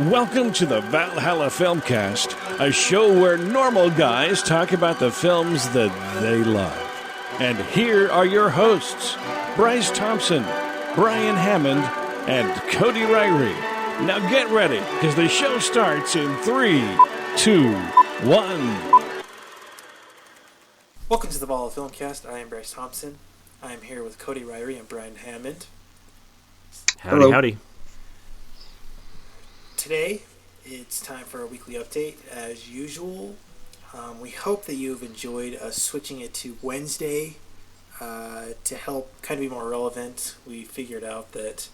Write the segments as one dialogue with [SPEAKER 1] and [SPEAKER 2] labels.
[SPEAKER 1] Welcome to the Valhalla Filmcast, a show where normal guys talk about the films that they love. And here are your hosts, Bryce Thompson, Brian Hammond, and Cody Ryrie. Now get ready, because the show starts in 3, 2, 1.
[SPEAKER 2] Welcome to the Valhalla Filmcast. I am Bryce Thompson. I am here with Cody Ryrie and Brian Hammond.
[SPEAKER 3] Howdy,
[SPEAKER 4] Hello.
[SPEAKER 3] howdy.
[SPEAKER 2] Today, it's time for a weekly update. As usual, we hope that you've enjoyed us switching it to Wednesday to help kind of be more relevant. We figured out that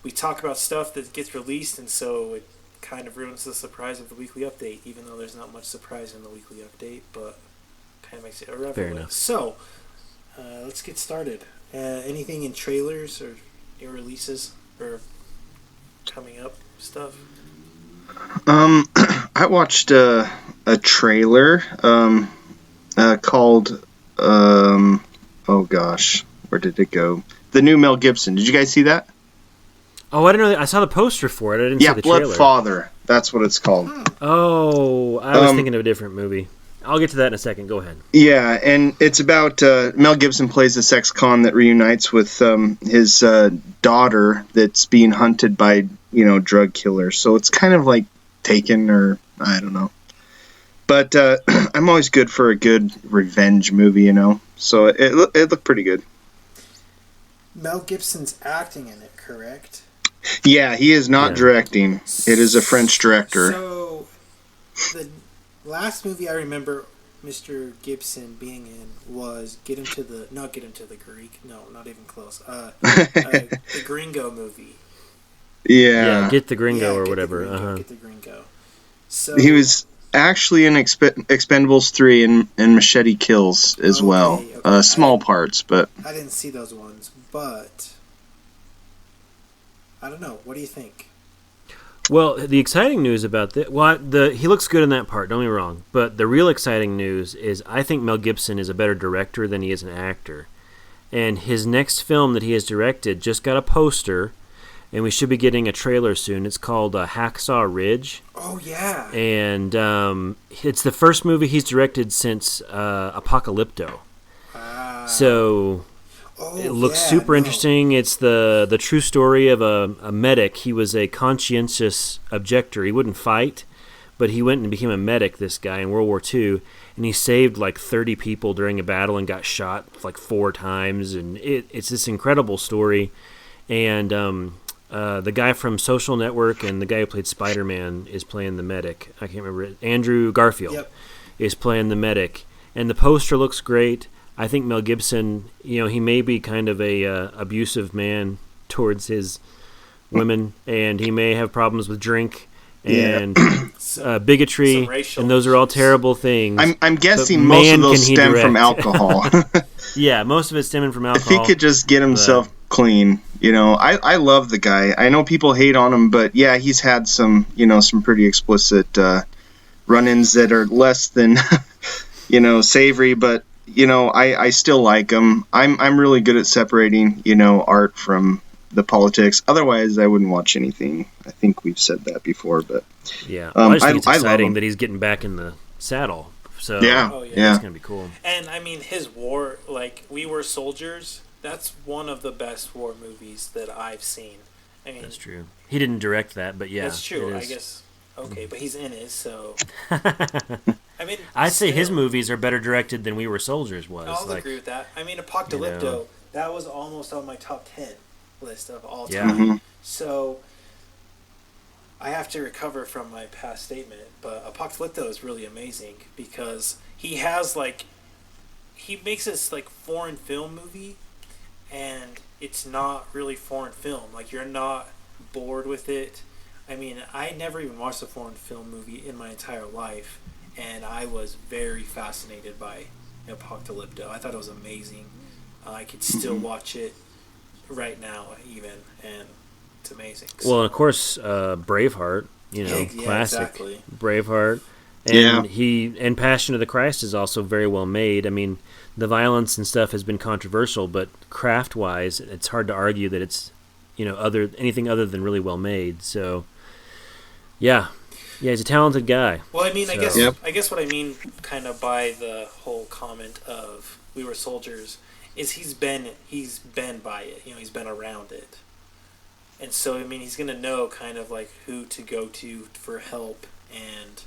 [SPEAKER 2] we talk about stuff that gets released, and so it kind of ruins the surprise of the weekly update, even though there's not much surprise in the weekly update, but kind of makes it irrelevant.
[SPEAKER 3] Fair enough.
[SPEAKER 2] So, let's get started. Anything in trailers or new releases or coming up stuff?
[SPEAKER 4] I watched a trailer called oh gosh, where did it go? The new Mel Gibson. Did you guys see that?
[SPEAKER 3] Oh, I didn't know that. I saw the poster for it. I didn't see the
[SPEAKER 4] Blood
[SPEAKER 3] trailer.
[SPEAKER 4] Father. That's what it's called.
[SPEAKER 3] Oh, I was thinking of a different movie. I'll get to that in a second. Go ahead.
[SPEAKER 4] Yeah, and it's about Mel Gibson plays this ex-con that reunites with his daughter that's being hunted by, drug killers. So it's kind of like Taken, or I don't know. But I'm always good for a good revenge movie, So it looked pretty good.
[SPEAKER 2] Mel Gibson's acting in it, correct?
[SPEAKER 4] Yeah, he is not
[SPEAKER 3] Yeah.
[SPEAKER 4] directing. It is a French director.
[SPEAKER 2] So, the last movie I remember Mr. Gibson being in was not Get Him to the Greek. No, not even close. The Gringo movie.
[SPEAKER 4] Yeah.
[SPEAKER 3] Get the Gringo
[SPEAKER 2] Yeah,
[SPEAKER 3] or
[SPEAKER 2] Get the
[SPEAKER 3] whatever.
[SPEAKER 2] Gringo, Get the Gringo. So
[SPEAKER 4] He was actually in Expendables 3 and Machete Kills as well.
[SPEAKER 2] okay.
[SPEAKER 4] Small parts, but
[SPEAKER 2] I didn't see those ones, but I don't know. What do you think?
[SPEAKER 3] Well, the exciting news about he looks good in that part, don't get me wrong. But the real exciting news is I think Mel Gibson is a better director than he is an actor. And his next film that he has directed just got a poster, and we should be getting a trailer soon. It's called Hacksaw Ridge.
[SPEAKER 2] Oh yeah.
[SPEAKER 3] And it's the first movie he's directed since Apocalypto. So it looks super interesting. It's the true story of a medic. He was a conscientious objector. He wouldn't fight, but he went and became a medic, this guy, in World War II. And he saved like 30 people during a battle and got shot like 4 times. And it's this incredible story. And the guy from Social Network and the guy who played Spider-Man is playing the medic. I can't remember it. Andrew Garfield is playing the medic. And the poster looks great. I think Mel Gibson, he may be kind of a abusive man towards his women, and he may have problems with drink and bigotry, and those are all terrible things.
[SPEAKER 4] I'm guessing most of those stem from alcohol.
[SPEAKER 3] Yeah, most of it's stemming from alcohol.
[SPEAKER 4] If he could just get himself clean, I love the guy. I know people hate on him, but yeah, he's had some pretty explicit run-ins that are less than savory, but I still like him. I'm really good at separating, art from the politics. Otherwise, I wouldn't watch anything. I think we've said that before, but
[SPEAKER 3] yeah, I just think it's
[SPEAKER 4] I love
[SPEAKER 3] exciting
[SPEAKER 4] him.
[SPEAKER 3] that he's getting back in the saddle. So
[SPEAKER 4] yeah.
[SPEAKER 3] it's gonna be cool.
[SPEAKER 2] And I mean, his war, like We Were Soldiers, that's one of the best war movies that I've seen. I mean,
[SPEAKER 3] That's true. He didn't direct that, but yeah,
[SPEAKER 2] that's true.
[SPEAKER 3] it
[SPEAKER 2] I
[SPEAKER 3] is.
[SPEAKER 2] guess. Okay, but he's in it, so. I mean,
[SPEAKER 3] I'd say his
[SPEAKER 2] still,
[SPEAKER 3] movies are better directed than We Were Soldiers was.
[SPEAKER 2] I'll agree with that. I mean, Apocalypto, that was almost on my top 10 list of all time.
[SPEAKER 3] Yeah.
[SPEAKER 4] Mm-hmm.
[SPEAKER 2] So, I have to recover from my past statement, but Apocalypto is really amazing because he makes this like foreign film movie, and it's not really foreign film. Like, you're not bored with it. I mean, I never even watched a foreign film movie in my entire life, and I was very fascinated by Apocalypto. I thought it was amazing. I could still watch it right now, even, and it's amazing.
[SPEAKER 3] Well, and of course, Braveheart, classic
[SPEAKER 2] exactly.
[SPEAKER 3] Braveheart, and and Passion of the Christ is also very well made. I mean, the violence and stuff has been controversial, but craft-wise, it's hard to argue that it's anything other than really well made. So Yeah. Yeah, he's a talented guy.
[SPEAKER 2] Well, I mean, I
[SPEAKER 3] So-
[SPEAKER 2] guess I guess what I mean, kind of by the whole comment of "we were soldiers," is he's been by it. You know, he's been around it, and so I mean, he's gonna know kind of like who to go to for help and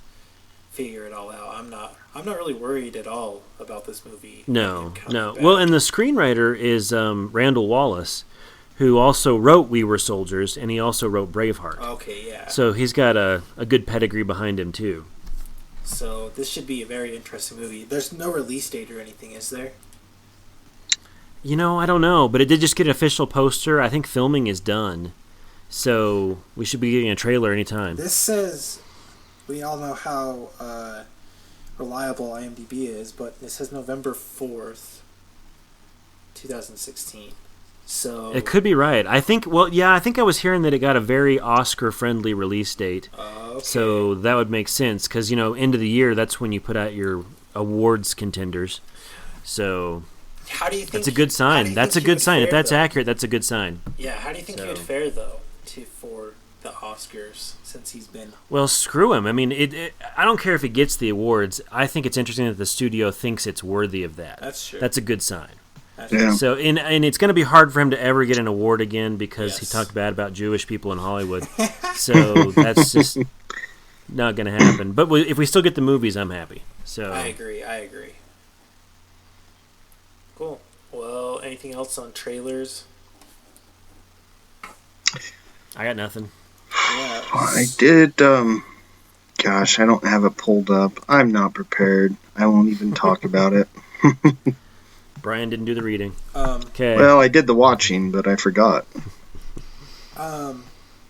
[SPEAKER 2] figure it all out. I'm not really worried at all about this movie.
[SPEAKER 3] No,
[SPEAKER 2] him coming
[SPEAKER 3] no.
[SPEAKER 2] back.
[SPEAKER 3] Well, and the screenwriter is Randall Wallace, who also wrote We Were Soldiers, and he also wrote Braveheart.
[SPEAKER 2] Okay, yeah.
[SPEAKER 3] So he's got a good pedigree behind him, too.
[SPEAKER 2] So this should be a very interesting movie. There's no release date or anything, is there?
[SPEAKER 3] You know, I don't know, but it did just get an official poster. I think filming is done. So we should be getting a trailer anytime.
[SPEAKER 2] This says, we all know how reliable IMDb is, but it says November 4th, 2016. So
[SPEAKER 3] It could be right. I think I was hearing that it got a very Oscar-friendly release date.
[SPEAKER 2] okay.
[SPEAKER 3] So that would make sense because, end of the year, that's when you put out your awards contenders. So
[SPEAKER 2] How do you think
[SPEAKER 3] that's a good
[SPEAKER 2] how do
[SPEAKER 3] sign.
[SPEAKER 2] you
[SPEAKER 3] That's a
[SPEAKER 2] think he
[SPEAKER 3] good
[SPEAKER 2] would
[SPEAKER 3] sign. If
[SPEAKER 2] fare,
[SPEAKER 3] that's
[SPEAKER 2] though?
[SPEAKER 3] accurate, that's a good sign.
[SPEAKER 2] Yeah, how do you think he would
[SPEAKER 3] So-
[SPEAKER 2] fare though for the Oscars since he's been
[SPEAKER 3] Well, screw him. I mean, I don't care if he gets the awards. I think it's interesting that the studio thinks it's worthy of that.
[SPEAKER 2] That's true.
[SPEAKER 3] That's a good sign.
[SPEAKER 2] That's
[SPEAKER 4] Yeah.
[SPEAKER 3] So, and it's going to be hard for him to ever get an award again because he
[SPEAKER 2] Yes.
[SPEAKER 3] talked bad about Jewish people in Hollywood. So that's just not going to happen. But if we still get the movies, I'm happy. So
[SPEAKER 2] I agree. Cool. Well, anything else on trailers?
[SPEAKER 3] I got nothing.
[SPEAKER 2] Yeah.
[SPEAKER 4] I did. Gosh, I don't have it pulled up. I'm not prepared. I won't even talk about it.
[SPEAKER 3] Brian didn't do the reading.
[SPEAKER 2] Um,
[SPEAKER 3] Okay.
[SPEAKER 4] Well, I did the watching, but I forgot.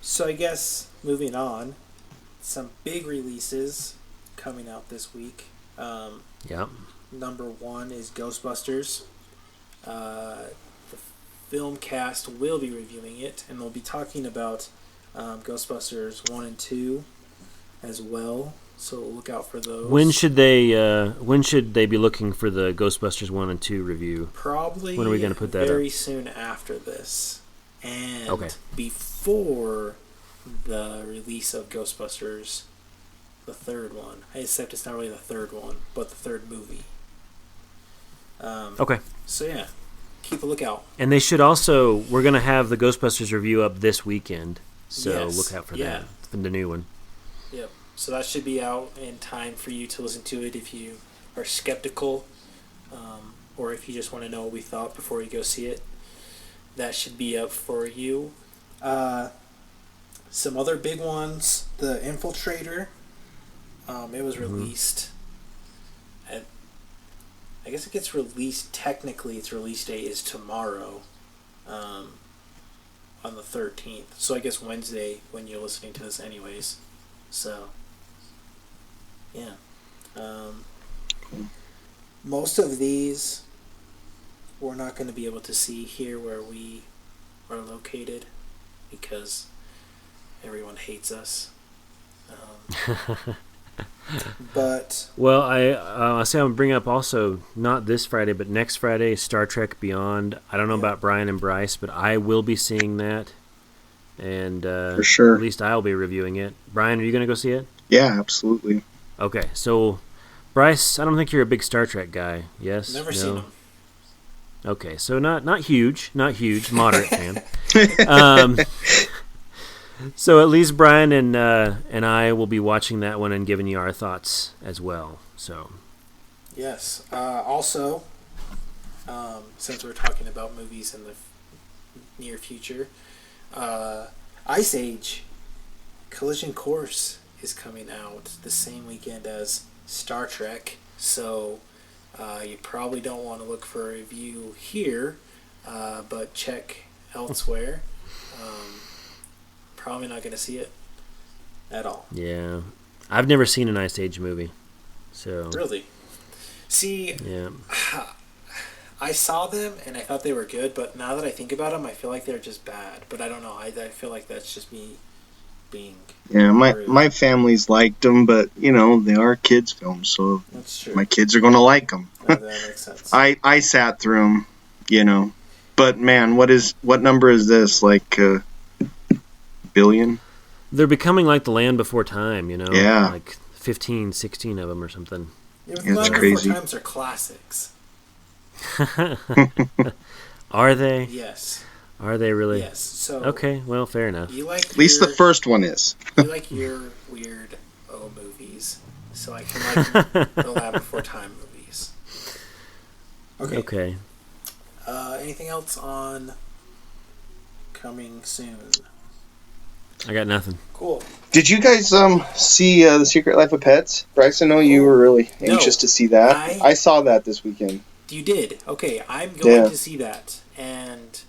[SPEAKER 2] So I guess moving on, some big releases coming out this week.
[SPEAKER 3] Yep.
[SPEAKER 2] Number one is Ghostbusters. The film cast will be reviewing it, and they'll be talking about Ghostbusters 1 and 2 as well. So look out for those.
[SPEAKER 3] When should they be looking for the Ghostbusters 1 and 2 review?
[SPEAKER 2] Probably
[SPEAKER 3] When are we gonna put that
[SPEAKER 2] very
[SPEAKER 3] up?
[SPEAKER 2] soon after this. And
[SPEAKER 3] Okay.
[SPEAKER 2] before the release of Ghostbusters, the third one. Except it's not really the third one, but the third movie.
[SPEAKER 3] Okay.
[SPEAKER 2] So yeah, keep a lookout.
[SPEAKER 3] And they should also, we're going to have the Ghostbusters review up this weekend. So
[SPEAKER 2] Yes.
[SPEAKER 3] look out for
[SPEAKER 2] Yeah.
[SPEAKER 3] that. For the new one.
[SPEAKER 2] Yep. So that should be out in time for you to listen to it if you are skeptical, or if you just want to know what we thought before you go see it. That should be up for you. Some other big ones. The Infiltrator. It was released. I guess it gets released. Technically, its release date is tomorrow, on the 13th. So I guess Wednesday when you're listening to this, anyways. So, yeah. Most of these we're not going to be able to see here where we are located because everyone hates us. But
[SPEAKER 3] Well, I say I'm going to bring up also, not this Friday, but next Friday, Star Trek Beyond. I don't know about Brian and Bryce, but I will be seeing that. And
[SPEAKER 4] For sure.
[SPEAKER 3] at least I'll be reviewing it. Brian, are you going to go see it?
[SPEAKER 4] Yeah, absolutely.
[SPEAKER 3] Okay, so Bryce, I don't think you're a big Star Trek guy. Yes?
[SPEAKER 2] never
[SPEAKER 3] No?
[SPEAKER 2] seen them.
[SPEAKER 3] Okay, so not huge, moderate fan. So at least Brian and I will be watching that one and giving you our thoughts as well. So
[SPEAKER 2] Yes. Also, since we're talking about movies in the near future, Ice Age Collision Course is coming out the same weekend as Star Trek. So you probably don't want to look for a review here, but check elsewhere. Probably not going to see it at all.
[SPEAKER 3] yeah, I've never seen an Ice Age movie. So
[SPEAKER 2] Really? See,
[SPEAKER 3] yeah,
[SPEAKER 2] I saw them and I thought they were good, but now that I think about them, I feel like they're just bad. But I don't know. I feel like that's just me being.
[SPEAKER 4] Yeah,
[SPEAKER 2] rude.
[SPEAKER 4] my family's liked them, but they are kids' films, so
[SPEAKER 2] That's true.
[SPEAKER 4] my kids are gonna like them.
[SPEAKER 2] That makes sense.
[SPEAKER 4] I sat through them, but man, what number is this? Like billion?
[SPEAKER 3] They're becoming like The Land Before Time, you know?
[SPEAKER 4] Yeah.
[SPEAKER 3] Like 15, 16 of them or something.
[SPEAKER 2] Yeah, but
[SPEAKER 4] It's
[SPEAKER 2] the
[SPEAKER 4] crazy.
[SPEAKER 2] Times are classics.
[SPEAKER 3] Are they?
[SPEAKER 2] Yes.
[SPEAKER 3] Are they really?
[SPEAKER 2] Yes. So
[SPEAKER 3] Okay, well, fair enough.
[SPEAKER 2] you like
[SPEAKER 4] At least the first one is.
[SPEAKER 2] you like your weird movies, so I can like the Lab Before Time movies. Okay.
[SPEAKER 3] Okay.
[SPEAKER 2] Anything else on coming soon?
[SPEAKER 3] I got nothing.
[SPEAKER 2] Cool.
[SPEAKER 4] Did you guys see The Secret Life of Pets? Bryce, I know you were really anxious to see that. I saw that this weekend.
[SPEAKER 2] You did? Okay, I'm going to see that. And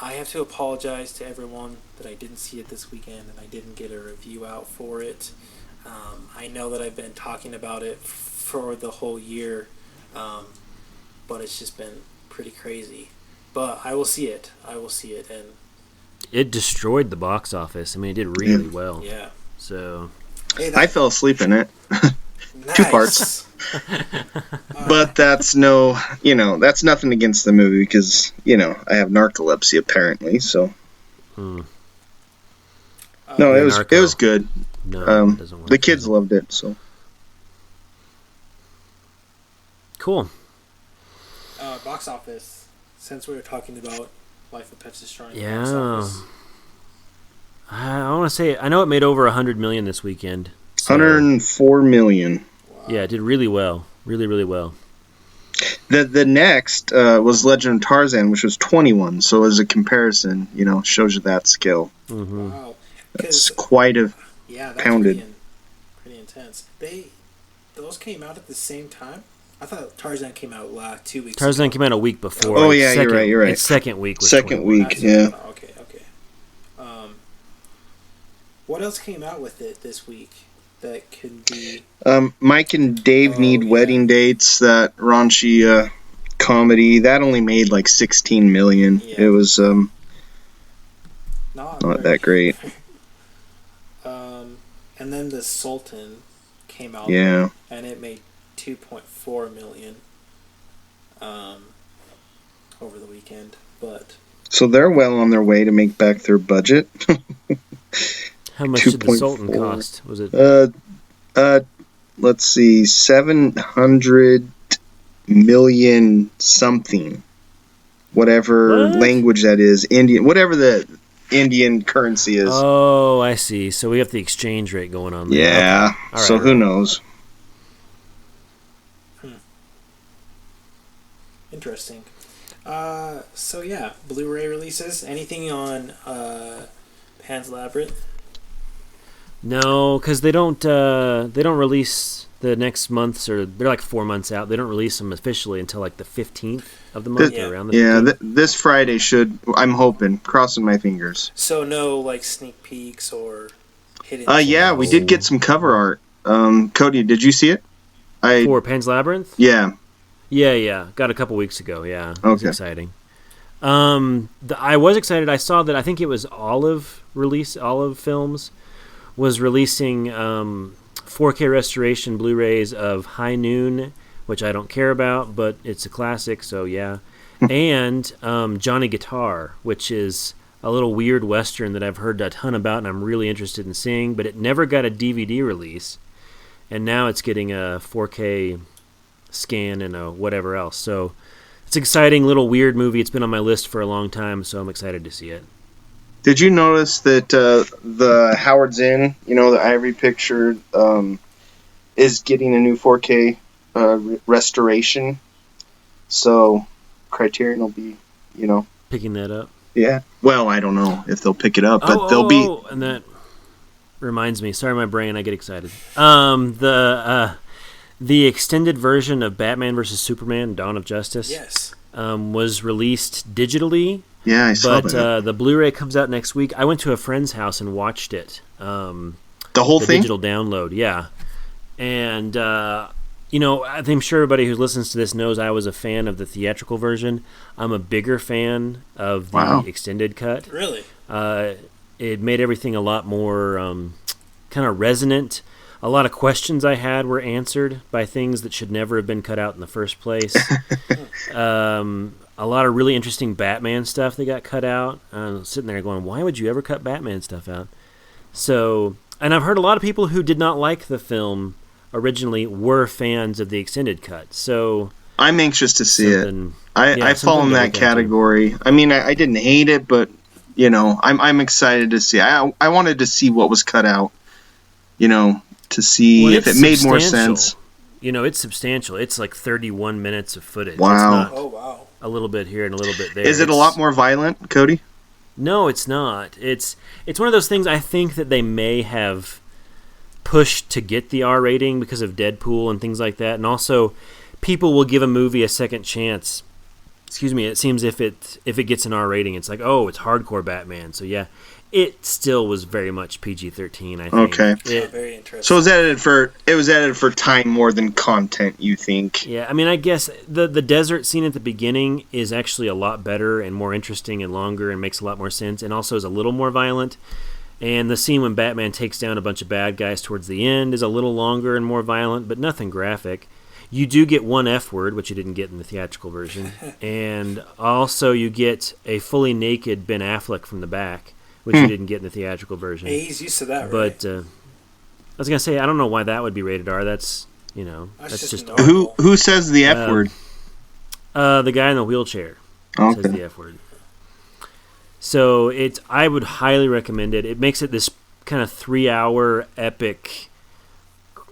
[SPEAKER 2] I have to apologize to everyone that I didn't see it this weekend and I didn't get a review out for it. I know that I've been talking about it for the whole year, but it's just been pretty crazy. But I will see it. And
[SPEAKER 3] It destroyed the box office. I mean, it did really well.
[SPEAKER 2] yeah.
[SPEAKER 3] So
[SPEAKER 2] Hey,
[SPEAKER 4] I fell asleep in it.
[SPEAKER 2] nice.
[SPEAKER 4] 2 parts. But that's that's nothing against the movie because, I have narcolepsy apparently, so. No, it was good.
[SPEAKER 3] No, it doesn't work.
[SPEAKER 4] The kids loved it, so.
[SPEAKER 3] Cool.
[SPEAKER 2] Box office. Since we were talking about Life of Pets destroying the box
[SPEAKER 3] Yeah.
[SPEAKER 2] office.
[SPEAKER 3] I want to say, I know it made over $100 million this weekend. So,
[SPEAKER 4] 104 million.
[SPEAKER 2] Wow.
[SPEAKER 3] yeah, it did really well. Really, really well.
[SPEAKER 4] The next was Legend of Tarzan, which was 21. So as a comparison, shows you that scale.
[SPEAKER 3] Mm-hmm.
[SPEAKER 2] Wow.
[SPEAKER 4] It's quite a
[SPEAKER 2] Yeah, that's
[SPEAKER 4] pounded.
[SPEAKER 2] pretty intense. Those came out at the same time? I thought Tarzan came out 2 weeks
[SPEAKER 3] Tarzan
[SPEAKER 2] ago.
[SPEAKER 3] came out a week before.
[SPEAKER 4] Oh,
[SPEAKER 3] Its
[SPEAKER 4] yeah,
[SPEAKER 3] second,
[SPEAKER 4] you're right.
[SPEAKER 3] Its second week was
[SPEAKER 4] second
[SPEAKER 3] 21.
[SPEAKER 4] week, yeah.
[SPEAKER 2] Okay. What else came out with it this week that could be...
[SPEAKER 4] Mike and Dave Need Wedding Dates, that raunchy comedy. That only made like 16 million.
[SPEAKER 2] Yeah.
[SPEAKER 4] It was
[SPEAKER 2] not
[SPEAKER 4] that great.
[SPEAKER 2] And then The Sultan came out.
[SPEAKER 4] Yeah.
[SPEAKER 2] And it made 2.4 million over the weekend. But
[SPEAKER 4] So they're well on their way to make back their budget.
[SPEAKER 3] How much did the Sultan
[SPEAKER 4] 2.4.
[SPEAKER 3] cost? Was it?
[SPEAKER 4] Let's see, 700 million something. Whatever
[SPEAKER 3] What?
[SPEAKER 4] language that is, Indian, whatever the Indian currency is.
[SPEAKER 3] Oh, I see. So we have the exchange rate going on there.
[SPEAKER 4] Yeah.
[SPEAKER 3] Okay. All
[SPEAKER 4] So
[SPEAKER 3] right.
[SPEAKER 4] who knows?
[SPEAKER 2] interesting. So yeah, Blu-ray releases. Anything on Pan's Labyrinth?
[SPEAKER 3] No, because they don't release the next months, or they're like 4 months out. They don't release them officially until like the 15th of the month,
[SPEAKER 2] Yeah.
[SPEAKER 3] or around the
[SPEAKER 4] Yeah,
[SPEAKER 3] 15th.
[SPEAKER 4] this Friday should. I'm hoping, crossing my fingers.
[SPEAKER 2] So no like sneak peeks or hidden.
[SPEAKER 4] Yeah, we
[SPEAKER 2] gems?
[SPEAKER 4] did get some cover art. Cody, did you see it?
[SPEAKER 3] For Pan's Labyrinth?
[SPEAKER 4] Yeah.
[SPEAKER 3] Yeah. Got a couple weeks ago. Yeah, it was
[SPEAKER 4] Okay.
[SPEAKER 3] exciting. I was excited. I saw that. I think it was Olive Films was releasing 4K restoration Blu-rays of High Noon, which I don't care about, but it's a classic. So yeah, and Johnny Guitar, which is a little weird Western that I've heard a ton about, and I'm really interested in seeing. But it never got a DVD release, and now it's getting a 4K scan and a whatever else. So it's an exciting little weird movie. It's been on my list for a long time, so I'm excited to see it.
[SPEAKER 4] Did you notice that the Howard's Inn, the Ivory Picture, is getting a new 4K restoration? So Criterion will be,
[SPEAKER 3] Picking that up.
[SPEAKER 4] yeah. Well, I don't know if they'll pick it up, but they'll be.
[SPEAKER 3] And that reminds me. Sorry, my brain. I get excited. The extended version of Batman vs Superman: Dawn of Justice.
[SPEAKER 2] Yes.
[SPEAKER 3] Was released digitally.
[SPEAKER 4] Yeah, I saw
[SPEAKER 3] But
[SPEAKER 4] that.
[SPEAKER 3] the Blu-ray comes out next week. I went to a friend's house and watched it.
[SPEAKER 4] The whole
[SPEAKER 3] the
[SPEAKER 4] thing?
[SPEAKER 3] digital download, yeah. And I'm sure everybody who listens to this knows I was a fan of the theatrical version. I'm a bigger fan of the
[SPEAKER 4] Wow.
[SPEAKER 3] extended cut.
[SPEAKER 2] Really?
[SPEAKER 3] It made everything a lot more kind of resonant. A lot of questions I had were answered by things that should never have been cut out in the first place. A lot of really interesting Batman stuff that got cut out. I was sitting there going, why would you ever cut Batman stuff out? So, and I've heard a lot of people who did not like the film originally were fans of the extended cut. So
[SPEAKER 4] I'm anxious to see it. I fall in that category. I mean, I didn't hate it, but you know, I'm excited to see. I wanted to see what was cut out. You know, to see if it made more sense.
[SPEAKER 3] You know, it's substantial. It's like 31 minutes of footage.
[SPEAKER 4] Wow.
[SPEAKER 3] It's not a little bit here and a little bit there.
[SPEAKER 4] Is it a lot more violent, Cody?
[SPEAKER 3] No, it's not. It's one of those things I think that they may have pushed to get the R rating because of Deadpool and things like that. And also, people will give a movie a second chance. Excuse me, it seems if it gets an R rating, it's like, oh, it's hardcore Batman. So yeah, it still was very much PG-13, I think.
[SPEAKER 4] Okay.
[SPEAKER 2] Very interesting.
[SPEAKER 4] So it was edited for time more than content, you think?
[SPEAKER 3] Yeah, I mean, I guess the desert scene at the beginning is actually a lot better and more interesting and longer and makes a lot more sense, and also is a little more violent. And the scene when Batman takes down a bunch of bad guys towards the end is a little longer and more violent, but nothing graphic. You do get one F word, which you didn't get in the theatrical version. And also you get a fully naked Ben Affleck from the back, which you didn't get in the theatrical version.
[SPEAKER 2] Hey, he's used to that,
[SPEAKER 3] right? But I was going to say, I don't know why that would be rated R. That's, you know, that's just
[SPEAKER 4] Who says the F word?
[SPEAKER 3] The guy in the wheelchair says the F word. So I would highly recommend it. It makes it this kind of 3-hour epic,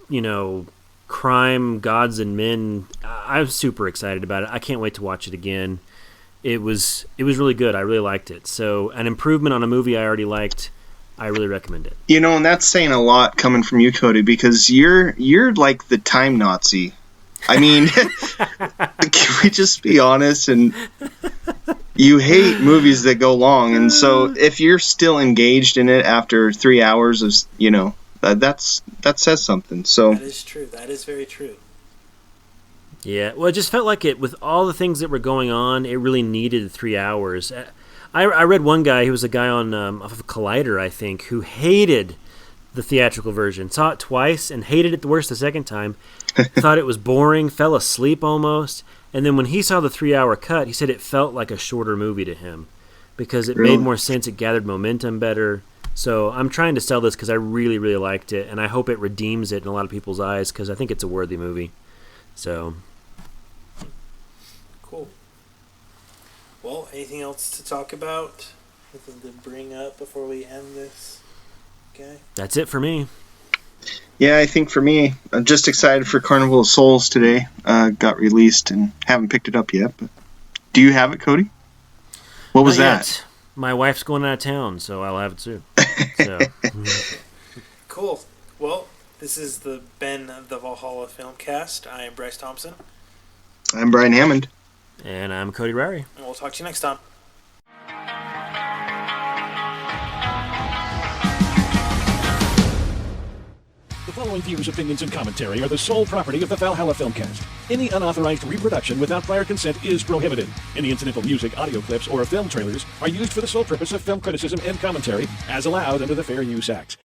[SPEAKER 3] you know, crime, gods and men. I'm super excited about it. I can't wait to watch it again. It was really good. I really liked it. So an improvement on a movie I already liked. I really recommend it.
[SPEAKER 4] You know, and that's saying a lot coming from you, Cody, because you're like the time Nazi. I mean, can we just be honest? And you hate movies that go long, and so if you're still engaged in it after 3 hours of, you know, that says something. So
[SPEAKER 2] that is true. That is very true.
[SPEAKER 3] Yeah, well, it just felt like it with all the things that were going on. It really needed 3 hours. I read one guy. He was a guy on off of Collider, I think, who hated the theatrical version. Saw it twice and hated it the worst the second time. Thought it was boring. Fell asleep almost. And then when he saw the 3-hour cut, he said it felt like a shorter movie to him because it made more sense. It gathered momentum better. So I'm trying to sell this because I really, really liked it, and I hope it redeems it in a lot of people's eyes because I think it's a worthy movie. So,
[SPEAKER 2] cool. Well, anything else to talk about? Anything to bring up before we end this? Okay.
[SPEAKER 3] That's it for me.
[SPEAKER 4] Yeah, I think for me, I'm just excited for Carnival of Souls today. Got released and haven't picked it up yet. But do you have it, Cody? What was that?
[SPEAKER 3] My wife's going out of town, so I'll have it soon. So.
[SPEAKER 2] Cool. Well, this is the Ben of the Valhalla Filmcast. I am Bryce Thompson.
[SPEAKER 4] I'm Brian Hammond.
[SPEAKER 3] And I'm Cody Rowry.
[SPEAKER 2] And we'll talk to you next time.
[SPEAKER 1] The following views, opinions, and commentary are the sole property of the Valhalla Filmcast. Any unauthorized reproduction without prior consent is prohibited. Any incidental music, audio clips, or film trailers are used for the sole purpose of film criticism and commentary as allowed under the Fair Use Act.